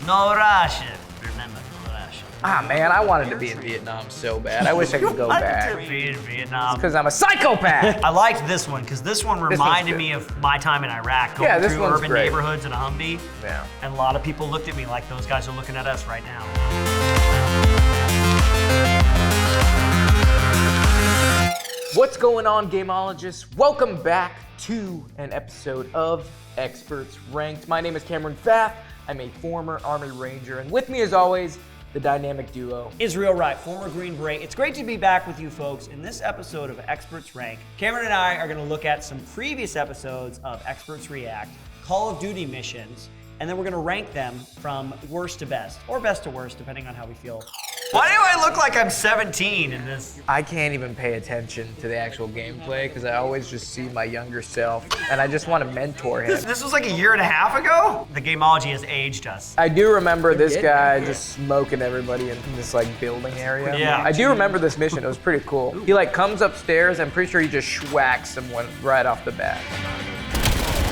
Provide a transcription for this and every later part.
No Russian. Remember, no Russian. Ah, man, I wanted to be in Vietnam so bad. I wish I could go back. To be in Vietnam. Because I'm a psychopath. I liked this one because this one reminded me of my time in Iraq, going through urban neighborhoods in a Humvee. Yeah. And a lot of people looked at me like those guys are looking at us right now. What's going on, Gamologists? Welcome back to an episode of Experts Ranked. My name is Cameron Pfaff. I'm a former Army Ranger, and with me, as always, the dynamic duo Israel Wright, former Green Beret. It's great to be back with you folks in this episode of Experts Rank. Cameron and I are going to look at some previous episodes of Experts React, Call of Duty missions, and then we're going to rank them from worst to best, or best to worst, depending on how we feel. Why do I look like I'm 17 in this? I can't even pay attention to the actual gameplay because I always just see my younger self, and I just want to mentor him. This was like a year and a half ago? The Gamology has aged us. I do remember this guy just smoking everybody in this like building area. Yeah. I do remember this mission. It was pretty cool. He like comes upstairs. I'm pretty sure he just schwacks someone right off the bat.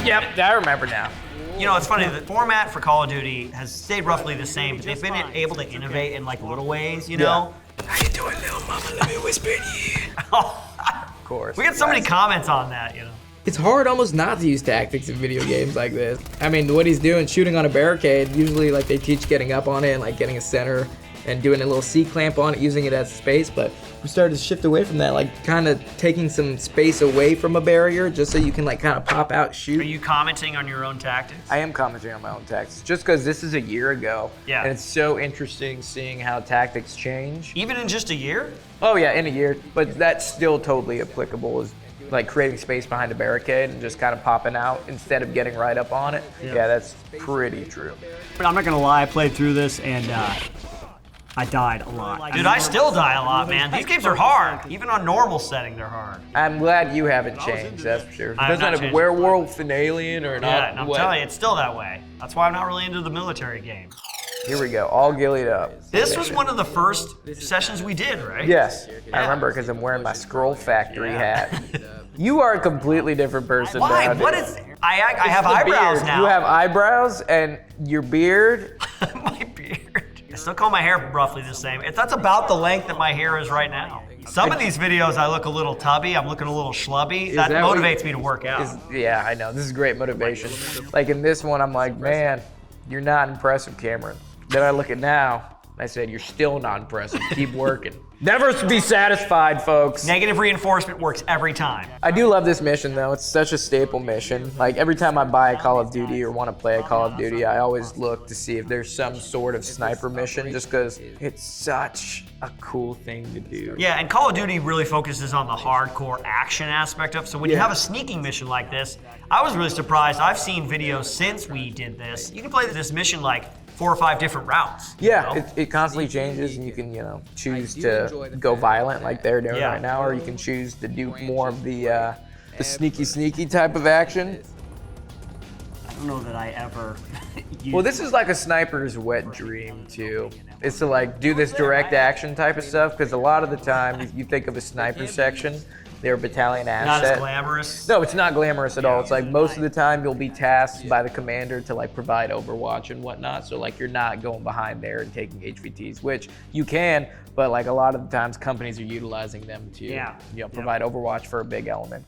Yep, I remember now. You know, it's funny, the format for Call of Duty has stayed roughly the same, but they've been able to innovate in like little ways, you know? Yeah. How you doing, little mama? Let me whisper in your ear. Of course. We get so many comments on that, you know? It's hard almost not to use tactics in video games like this. I mean, what he's doing, shooting on a barricade, usually like they teach getting up on it and like getting a center and doing a little C-clamp on it, using it as space, but we started to shift away from that, like kind of taking some space away from a barrier just so you can like kind of pop out, shoot. Are you commenting on your own tactics? I am commenting on my own tactics, just because this is a year ago. Yeah. And it's so interesting seeing how tactics change. Even in just a year? Oh yeah, in a year, but that's still totally applicable, is like creating space behind a barricade and just kind of popping out instead of getting right up on it. Yeah, that's pretty true. But I'm not gonna lie, I played through this and I died a lot. Dude, I still die a lot, man. These games are hard. Even on normal setting, they're hard. I'm glad you haven't changed, that's for sure. I have Doesn't not have a changed. werewolf, an alien, or Yeah, not. and I'm telling you, it's still that way. That's why I'm not really into the military game. Here we go, all gillied up. This was one of the first sessions we did, right? Yes, I Yeah. remember because I'm wearing my Scroll Factory hat. You are a completely different person. Why? now, dude. What is... I have The eyebrows beard. now. You have eyebrows and your beard. My beard. I still call my hair roughly the same. That's about the length that my hair is right now. Some of these videos I look a little tubby, I'm looking a little schlubby. That that what motivates me to work out. Yeah, I know. This is great motivation. Like in this one, I'm like, man, you're not impressive, Cameron. Then I look at now, and I said, you're still not impressive. Keep working. Never be satisfied, folks. Negative reinforcement works every time. I do love this mission, though. It's such a staple mission. Like, every time I buy a Call of Duty or want to play a Call of Duty, I always look to see if there's some sort of sniper mission, just because it's such a cool thing to do. Yeah, and Call of Duty really focuses on the hardcore action aspect of it. So when you have a sneaking mission like this, I was really surprised. I've seen videos since we did this. You can play this mission like 4 or 5 different routes. Yeah, you know? it constantly changes, and you can, choose to go violent like they're doing right now, or you can choose to do more of the sneaky type of action. I don't know that I ever used Well, this is like a sniper's wet dream too. It's to like do this direct action type of stuff, because a lot of the time, if you think of a sniper section, they're a battalion Not asset. as glamorous. No, it's not glamorous at all. It's like most of the time you'll be tasked by the commander to like provide overwatch and whatnot. So like you're not going behind there and taking HVTs, which you can, but like a lot of the times companies are utilizing them to provide overwatch for a big element.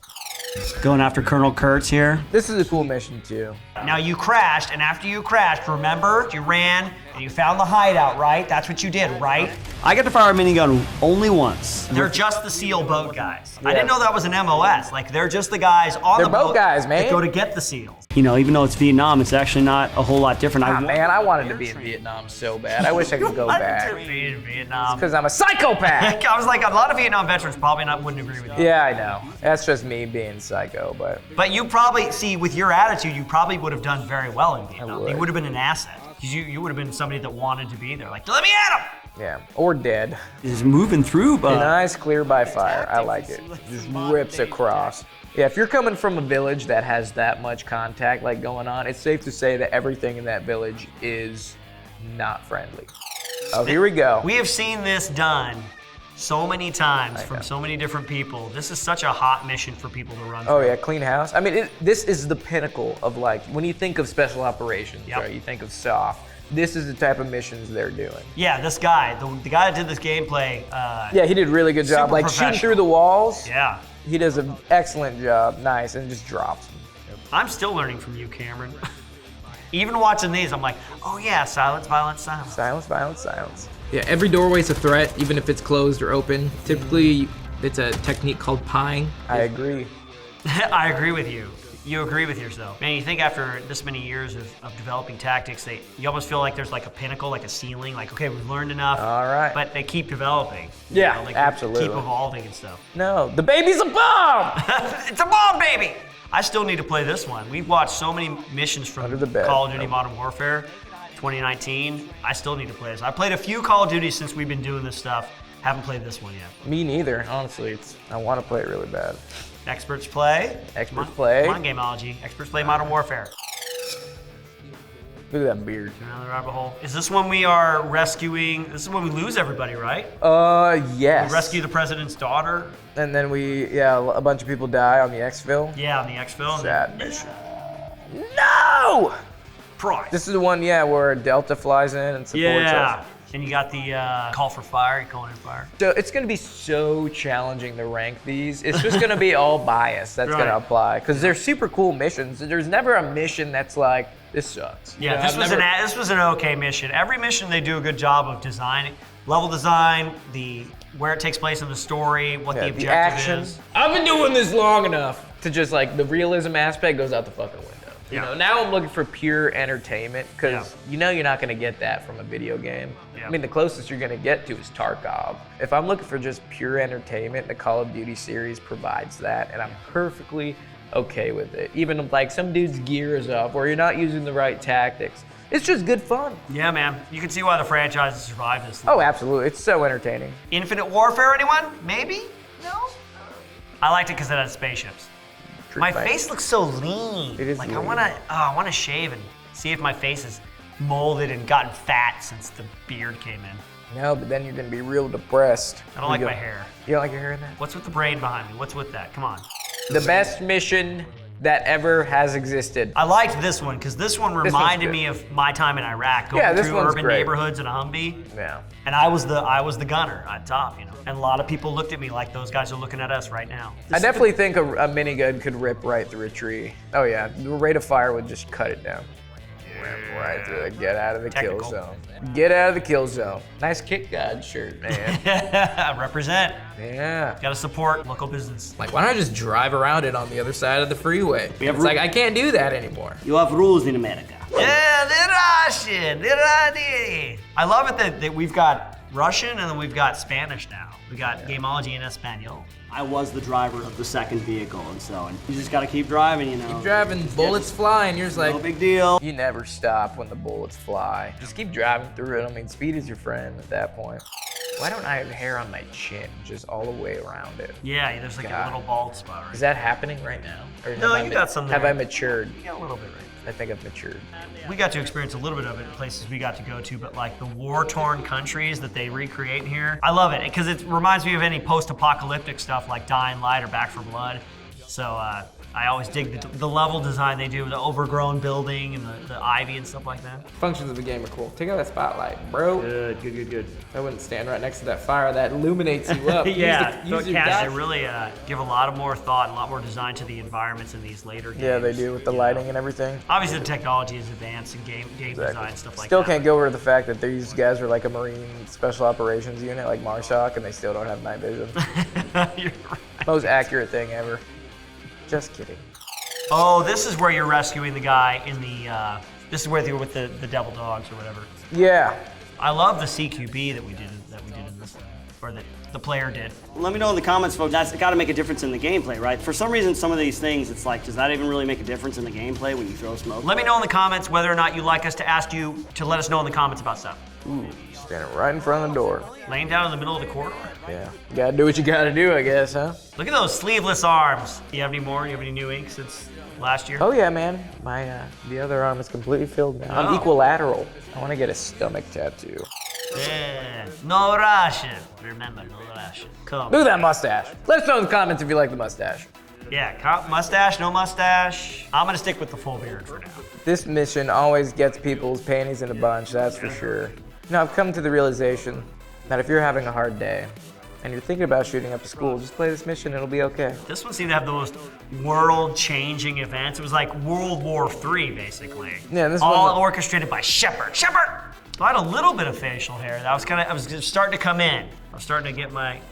going after Colonel Kurtz here. This is a cool mission too. Now you crashed, and after you crashed, remember, you ran and you found the hideout, right? That's what you did, right? I got to fire a minigun only once. They're just the SEAL boat guys. I didn't know that was an MOS. Like, they're just the guys on They're the boat boat guys, man. that go to get the SEALs. You know, even though it's Vietnam, it's actually not a whole lot different. Man, I wanted to be in Vietnam so bad. I wish I could go back. To be in Vietnam. Because I'm a psychopath. I was like, a lot of Vietnam veterans probably wouldn't agree with you. Yeah, I know. That's just me being psycho, but But you probably, see, with your attitude, you probably would have done very well in Vietnam. would. You would have been an asset. Because you would have been somebody that wanted to be there. Like, let me at him! yeah. Or dead. Is moving through, but Nice, clear by fire. I like it. Just rips across. Yeah, if you're coming from a village that has that much contact like going on, it's safe to say that everything in that village is not friendly. Oh, here we go. We have seen this done so many times from so many different people. This is such a hot mission for people to run Oh through. yeah, clean house. I mean, this is the pinnacle of like, when you think of special operations, Yep. right? You think of soft. This is the type of missions they're doing. Yeah, this guy, the guy that did this gameplay. Yeah, he did a really good job. Super Like shooting professional. through the walls. Yeah. He does an excellent job. Nice, and just drops them. I'm still learning from you, Cameron. Even watching these, I'm like, oh yeah, silence, violence, silence. Silence, violence, silence. Yeah, every doorway's a threat, even if it's closed or open. Typically, it's a technique called pieing. I agree. I agree with you. You agree with yourself. Man, you think after this many years of developing tactics, you almost feel like there's like a pinnacle, like a ceiling, like, okay, we've learned enough. All right. But they keep developing. Yeah, like absolutely. Keep evolving and stuff. No, the baby's a bomb! It's a bomb, baby! I still need to play this one. We've watched so many missions from Under the bed. Call of Duty Modern Warfare 2019. I still need to play this. I played a few Call of Duty since we've been doing this stuff. Haven't played this one yet. Me neither, honestly. I want to play it really bad. Experts play. Experts play. Come on, Gamology. Experts play Modern Warfare. Look at that beard. Another rabbit hole. Is this when we are rescuing? This is when we lose everybody, right? Yes. We rescue the president's daughter. And then a bunch of people die on the exfil. Yeah, on the exfil. Sad mission. No! Prize. This is the one, where Delta flies in and supports Yeah. us. And you got the call for fire. You calling in fire. So it's going to be so challenging to rank these. It's just going to be all bias that's going to Right. apply. Because they're super cool missions. There's never a mission that's like, this sucks. Yeah, You know, this I've was an okay mission. Every mission they do a good job of designing, level design, where it takes place in the story, what the objective action. is. I've been doing this long enough to just like the realism aspect goes out the fucking window. You Yeah. know, now I'm looking for pure entertainment because Yeah. you know you're not going to get that from a video game. Yeah. I mean, the closest you're going to get to is Tarkov. If I'm looking for just pure entertainment, the Call of Duty series provides that, and I'm perfectly okay with it. Even if like some dude's gear is off or you're not using the right tactics, it's just good fun. Yeah, man. You can see why the franchise has survived this. Oh, absolutely. It's so entertaining. Infinite Warfare, anyone? Maybe? No? I liked it because it had spaceships. My True. face looks so lean. It is like lean. I wanna shave and see if my face is molded and gotten fat since the beard came in. No, but then you're going to be real depressed. I don't like my hair. You don't like your hair in that? What's with the braid behind me? What's with that? Come on. The best mission that ever has existed. I liked this one because this one one's reminded good. me of my time in Iraq, going Yeah, this through one's urban great. neighborhoods in a Humvee. Yeah. And I was the gunner on top, you know. And a lot of people looked at me like those guys are looking at us right now. I definitely think a minigun could rip right through a tree. Oh yeah, the rate of fire would just cut it down. Rip right through it. Get out of the Technical. kill zone. Get out of the kill zone. Nice kick guard shirt, man. Represent. Yeah. Gotta support local business. Like, why not just drive around it on the other side of the freeway? We have It's like, I can't do that anymore. You have rules in America. Yeah, the Russian. I love it that we've got Russian and then we've got Spanish now. We got Gamology in Espanol. I was the driver of the second vehicle, and so you just gotta keep driving, you know. Keep driving, bullets flying. You're just like, No big deal. You never stop when the bullets fly. Just keep driving through it. I mean, speed is your friend at that point. Why don't I have hair on my chin, just all the way around it? Yeah, there's like a God. little bald spot right Is that happening right now? Or No, have I you got some Have there. I matured? You got a little bit right. I think I've matured. We got to experience a little bit of it in places we got to go to, but like the war-torn countries that they recreate here, I love it because it reminds me of any post-apocalyptic stuff like Dying Light or Back 4 Blood. So I always dig the level design they do, the overgrown building and the ivy and stuff like that. functions of the game are cool. Take out that spotlight, bro. Good. I wouldn't stand right next to that fire that illuminates you up. Yeah, use your Cash, dot- they really give a lot of more thought and a lot more design to the environments in these later games. Yeah, they do with the lighting and everything. Obviously, the technology is advanced in game design, stuff like Still that. can't go over the fact that these guys are like a Marine Special Operations unit, like MARSOC, and they still don't have night vision. You're right. Most accurate thing ever. Just kidding. Oh, this is where you're rescuing the guy in the. This is where you're with the devil dogs or whatever. Yeah. I love the CQB that we did in this, or that the player did. Let me know in the comments, folks. That's got to make a difference in the gameplay, right? For some reason, some of these things, it's like, does that even really make a difference in the gameplay when you throw smoke? Let me know in the comments whether or not you'd like us to ask you to let us know in the comments about stuff. Ooh, standing right in front of the door. Laying down in the middle of the corridor. Yeah. You gotta do what you gotta do, I guess, huh? Look at those sleeveless arms. Do you have any more? You have any new ink since last year? Oh yeah, man. My the other arm is completely filled now. I'm Oh. equilateral. I want to get a stomach tattoo. Yeah. No Russian. Remember, no Russian. Come. Look at that mustache. Let us know in the comments if you like the mustache. Yeah, mustache, no mustache. I'm gonna stick with the full beard for now. This mission always gets people's panties in a bunch, that's for sure. Now, I've come to the realization that if you're having a hard day and you're thinking about shooting up to school, just play this mission, it'll be okay. This one seemed to have the most world-changing events. It was like World War III, basically. Yeah, this all one- orchestrated by Shepard. Shepard! So I had a little bit of facial hair. I was just starting to come in. I was starting to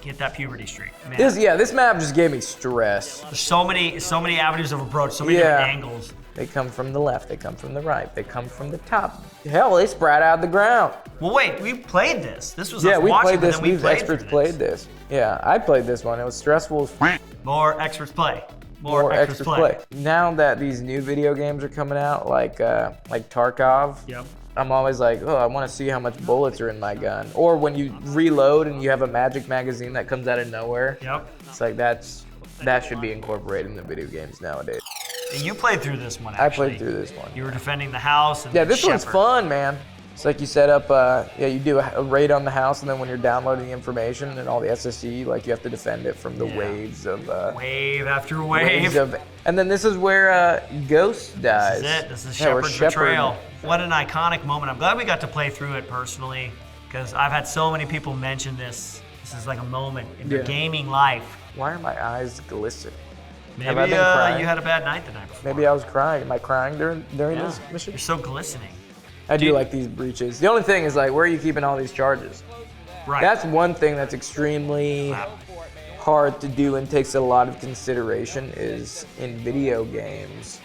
get that puberty streak. Man. This map just gave me stress. There's so many avenues of approach, so many different angles. They come from the left, they come from the right, they come from the top. Hell, they sprout out of the ground. Well, wait, we played this. This was Yeah, us we watching, played this. but then we played experts through played this. Yeah, I played this one. It was stressful as More experts play. More experts play. Now that these new video games are coming out, like Tarkov, Yep. I'm always like, oh, I want to see how much bullets are in my gun. Or when you reload and you have a magic magazine that comes out of nowhere. Yep. It's like that should be incorporated in the video games nowadays. And you played through this one, I actually. played through this one. You were defending the house. And Yeah, this one's Shepard. fun, man. It's like you set up, you do a raid on the house, and then when you're downloading the information and all the SSE, like you have to defend it from the waves of. Wave after wave. And then this is where Ghost dies. This is it. This is Yeah, where Shepard's Shepard- betrayal. What an iconic moment. I'm glad we got to play through it personally, because I've had so many people mention this. This is like a moment in their gaming life. Why are my eyes glistening? Maybe Have I been crying? you had a bad night the night before. Maybe I was crying. Am I crying during this mission? You're so glistening. I do Dude. like these breaches. The only thing is like, where are you keeping all these charges? Right. That's one thing that's extremely hard to do and takes a lot of consideration is in video games,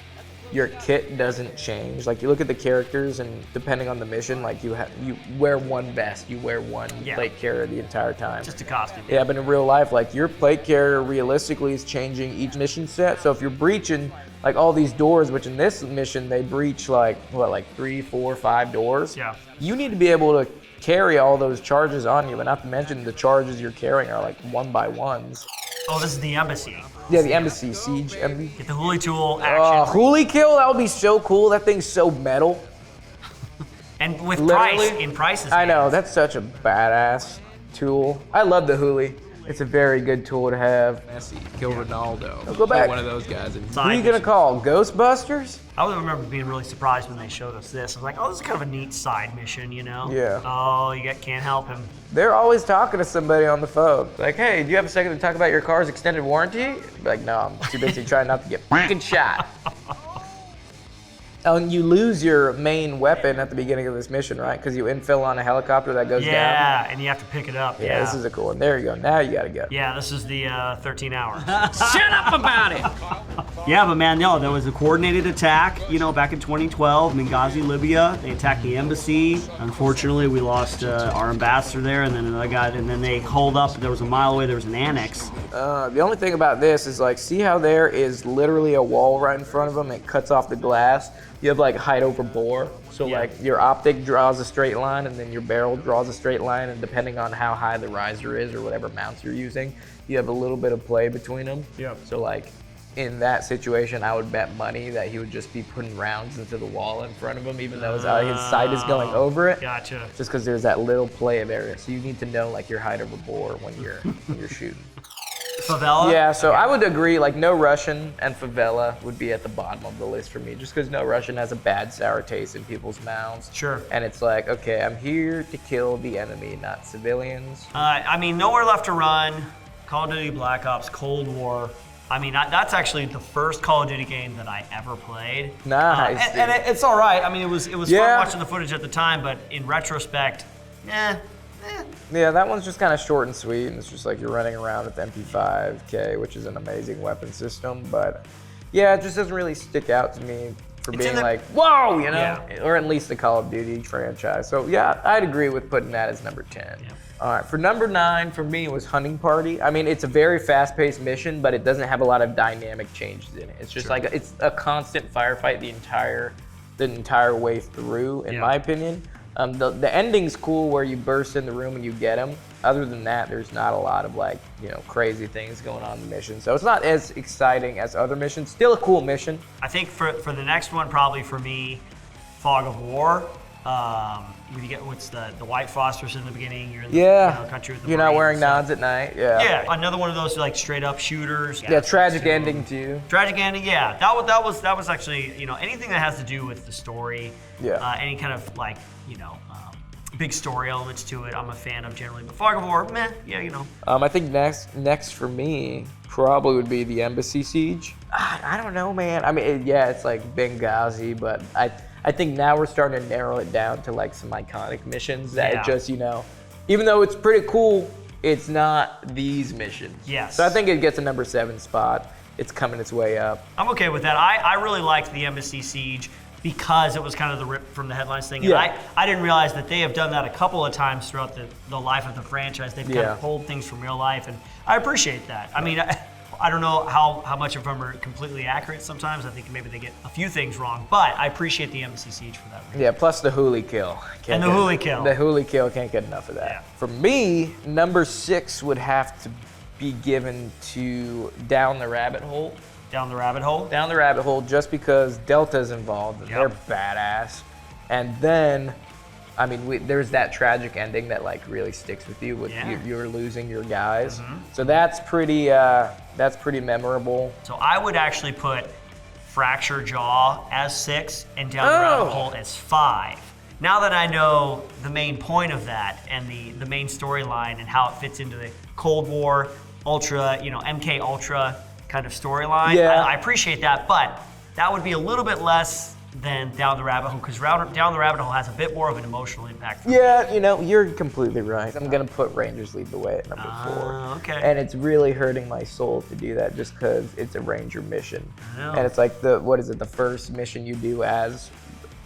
your kit doesn't change. Like you look at the characters and depending on the mission, like you wear one vest, you wear one plate carrier the entire time. just a costume. Yeah, but in real life, like your plate carrier realistically is changing each mission set. So if you're breaching like all these doors, which in this mission they breach like 3, 4, 5 doors. Yeah. You need to be able to carry all those charges on you, and not to mention the charges you're carrying are like 1x1s. Oh, this is the embassy. Yeah, the embassy, siege embassy. Get the hooly tool action. Hooly kill, that would be so cool. That thing's so metal. And with Literally. prices. I know, that's such a badass tool. I love the hooly. It's a very good tool to have. Messi, kill Ronaldo. Go back. Kill one of those guys. And Who are you gonna call? Ghostbusters? I remember being really surprised when they showed us this. I was like, oh, this is kind of a neat side mission, you know? Yeah. Oh, can't help him. They're always talking to somebody on the phone. Like, hey, do you have a second to talk about your car's extended warranty? Be like, no, I'm too busy trying not to get fucking shot. And you lose your main weapon at the beginning of this mission, right? Because you infill on a helicopter that goes down. Yeah, and you have to pick it up. Yeah, this is a cool one. There you go. Now you gotta go. Yeah, this is the 13 hours. shut up about it. Yeah, but man, no, there was a coordinated attack, back in 2012, Benghazi, Libya. They attacked the embassy. Unfortunately, we lost our ambassador there, and then another guy, and then they holed up. There was a mile away, there was an annex. The only thing about this is like, see how there is literally a wall right in front of them? It cuts off the glass. You have like height over bore. So like your optic draws a straight line and then your barrel draws a straight line, and depending on how high the riser is or whatever mounts you're using, you have a little bit of play between them. Yeah. So like in that situation, I would bet money that he would just be putting rounds into the wall in front of him, even though his sight is going over it. Gotcha. Just because there's that little play of area. So you need to know like your height over bore when you're shooting. Favela? Yeah, so I would agree, like No Russian and Favela would be at the bottom of the list for me, just because No Russian has a bad sour taste in people's mouths. Sure. And it's like, okay, I'm here to kill the enemy, not civilians. I mean, Nowhere Left to Run, Call of Duty Black Ops, Cold War. I mean, that's actually the first Call of Duty game that I ever played. Nice. And it's all right. I mean, it was fun watching the footage at the time, but in retrospect, Yeah, that one's just kind of short and sweet, and it's just like you're running around with the MP5K, which is an amazing weapon system, but yeah, it just doesn't really stick out to me for being like, whoa, or at least the Call of Duty franchise. So yeah, I'd agree with putting that as number 10. Yeah. All right, for number 9, for me, was Hunting Party. I mean, it's a very fast-paced mission, but it doesn't have a lot of dynamic changes in it. It's just like, it's a constant firefight the entire way through, in my opinion. The ending's cool where you burst in the room and you get them. Other than that, there's not a lot of like, crazy things going on in the mission. So it's not as exciting as other missions. Still a cool mission. I think for the next one, probably for me, Fog of War. You get what's the white phosphorus in the beginning. You're in the country with the You're not brain, wearing so- nods at night. Yeah. Yeah, another one of those like straight up shooters. Yeah, tragic ending too. Tragic ending, yeah. That was actually, anything that has to do with the story. Yeah. Any kind of like, big story elements to it, I'm a fan of generally. But Fog of War, meh, yeah, I think next for me probably would be the Embassy Siege. I don't know, man. I mean, it's like Benghazi, but I think now we're starting to narrow it down to like some iconic missions that it just, even though it's pretty cool, it's not these missions. Yes. So I think it gets a number 7 spot. It's coming its way up. I'm okay with that. I really liked the Embassy Siege because it was kind of the rip from the headlines thing. And I didn't realize that they have done that a couple of times throughout the life of the franchise. They've kind of pulled things from real life, and I appreciate that. I mean, I don't know how much of them are completely accurate sometimes. I think maybe they get a few things wrong, but I appreciate the Embassy Siege for that reason. Yeah, plus the Huli kill. And the Huli kill. The Huli kill, can't get enough of that. Yeah. For me, number 6 would have to be given to Down the Rabbit Hole. Down the Rabbit Hole? Down the Rabbit Hole, just because Delta's involved and they're badass. And then, I mean, there's that tragic ending that like really sticks with you. With you're losing your guys. So that's pretty memorable. So I would actually put Fracture Jaw as 6 and Down the Rabbit Hole as 5. Now that I know the main point of that and the main storyline and how it fits into the Cold War, Ultra, MK Ultra kind of storyline, I appreciate that, but that would be a little bit less than Down the Rabbit Hole, because Down the Rabbit Hole has a bit more of an emotional impact. Yeah, you're completely right. I'm gonna put Rangers Lead the Way at number 4. Okay. And it's really hurting my soul to do that just because it's a Ranger mission. I know. And it's like the first mission you do as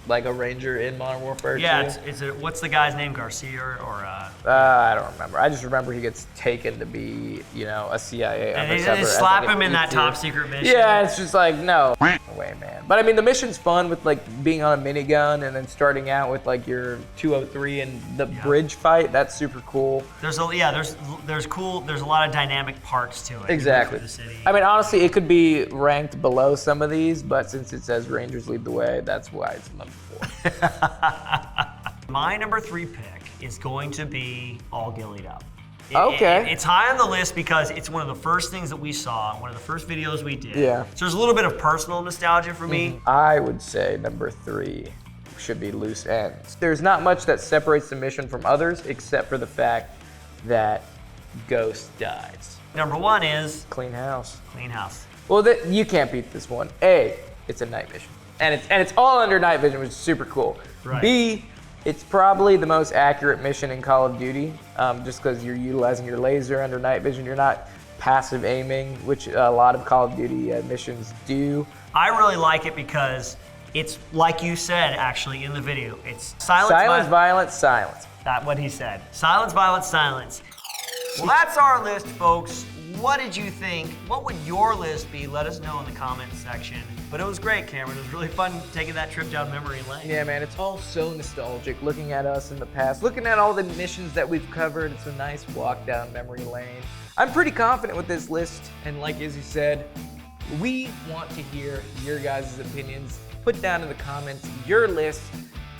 like a Ranger in Modern Warfare 2? Yeah, what's the guy's name, Garcia or I don't remember. I just remember he gets taken to be, a CIA and undercover. they slap him in that top secret mission. Yeah, it's just like, no way, man. But I mean, the mission's fun with like being on a minigun and then starting out with like your 203 and the bridge fight. That's super cool. There's a lot of dynamic parts to it. Exactly. The city. I mean, honestly, it could be ranked below some of these, but since it says Rangers Lead the Way, that's why it's number 4. My number 3 pick is going to be All Gillied Up. It's high on the list because it's one of the first things that we saw, one of the first videos we did. Yeah. So there's a little bit of personal nostalgia for me. I would say number 3 should be Loose Ends. There's not much that separates the mission from others except for the fact that Ghost dies. Number 1 is Clean House. Clean House. Well, you can't beat this one. A, it's a night mission. And it's all under night vision, which is super cool. Right. B, it's probably the most accurate mission in Call of Duty, just because you're utilizing your laser under night vision. You're not passive aiming, which a lot of Call of Duty missions do. I really like it because it's, like you said, actually, in the video, it's silence, violence, silence. That's what he said. Silence, violence, silence. Well, that's our list, folks. What did you think? What would your list be? Let us know in the comments section. But it was great, Cameron. It was really fun taking that trip down memory lane. Yeah, man, it's all so nostalgic, looking at us in the past, looking at all the missions that we've covered. It's a nice walk down memory lane. I'm pretty confident with this list, and like Izzy said, we want to hear your guys' opinions. Put down in the comments your list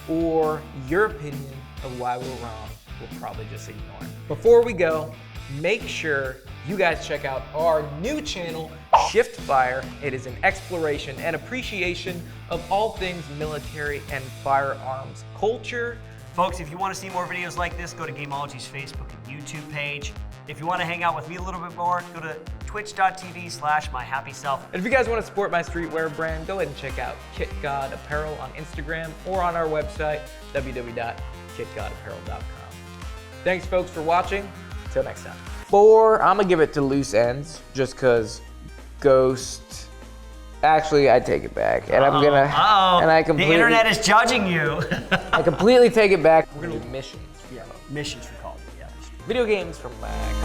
or your opinion of why we're wrong. We'll probably just ignore it. Before we go, make sure you guys check out our new channel, Shift Fire. It is an exploration and appreciation of all things military and firearms culture. Folks, if you want to see more videos like this, go to Gamology's Facebook and YouTube page. If you want to hang out with me a little bit more, go to twitch.tv/myhappyself. And if you guys want to support my streetwear brand, go ahead and check out Kit God Apparel on Instagram or on our website, www.kitgodapparel.com. Thanks, folks, for watching. Until next time. 4, I'm gonna give it to Loose Ends, just cause Ghost. Actually, I take it back, and I'm gonna. And I completely. The internet is judging you. I completely take it back. We're gonna do missions. Yeah, missions for Call of Duty. Yeah. Video games from Mac.